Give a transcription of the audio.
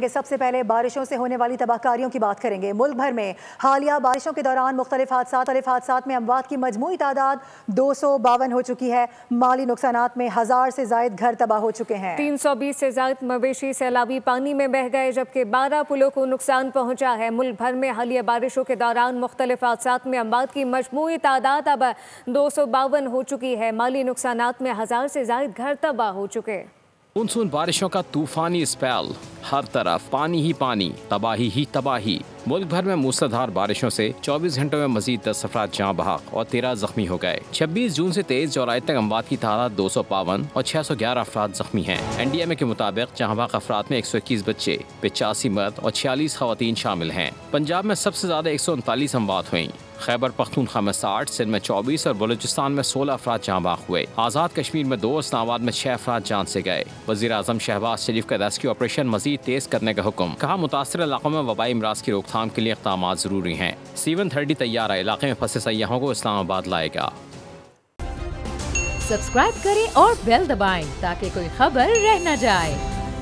सबसे पहले बारिशों से होने वाली तबाहकारियों की बात करेंगे। मुल्क भर में हालिया बारिशों के दौरान मुख्तलिफ हादसात में अमवात की मजमूई तादाद 252 हो चुकी है। माली नुकसानात में 1000 से जायद घर तबाह हो चुके हैं। 320 से जायद मवेशी सैलाबी पानी में बह गए, जबकि 12 पुलों को नुकसान पहुंचा है। मुल्क भर में हालिया बारिशों के दौरान मुख्तलिफ हादसात में अमवात की मजमूई तादाद अब 252 हो चुकी है। माली नुकसानात में 1000 से जायद घर तबाह हो चुके। मानसून बारिशों का तूफानी स्पेल, हर तरफ पानी ही पानी, तबाही ही तबाही। मुल्क भर में मूसलाधार बारिशों से 24 घंटों में मजीद 10 अफराद जाँ बहक और 13 जख्मी हो गए। 26 जून से 23 जुलाई तक अमवात की तादाद 252 और 611 अफराद जख्मी हैं। NDMA के मुताबिक जाँ बहक अफराद में 121 बच्चे, 85 मर्द और 46 खवातीन शामिल हैं। पंजाब में सबसे ज्यादा 139 अमवात हुई। खैबर पख्तूनख्वा में 60, सिंध में 24 और बलूचिस्तान में 16 अफराद जाँ बहक हुए। आज़ाद कश्मीर में 2, इस्लामाबाद में 6 अफराद जान से गए। वज़ीर आज़म शहबाज शरीफ का रेस्क्यू ऑपरेशन मजीद तेज करने का हुक्म। कहा, मुतासर इलाकों में वबाई अमराज की रोकथाम के लिए इक़दामात जरूरी हैं। C-130 तैयारा इलाके में फंसे सयाहों को इस्लामाबाद लाएगा। सब्सक्राइब करें और बेल दबाएं ताकि कोई खबर रह न जाए।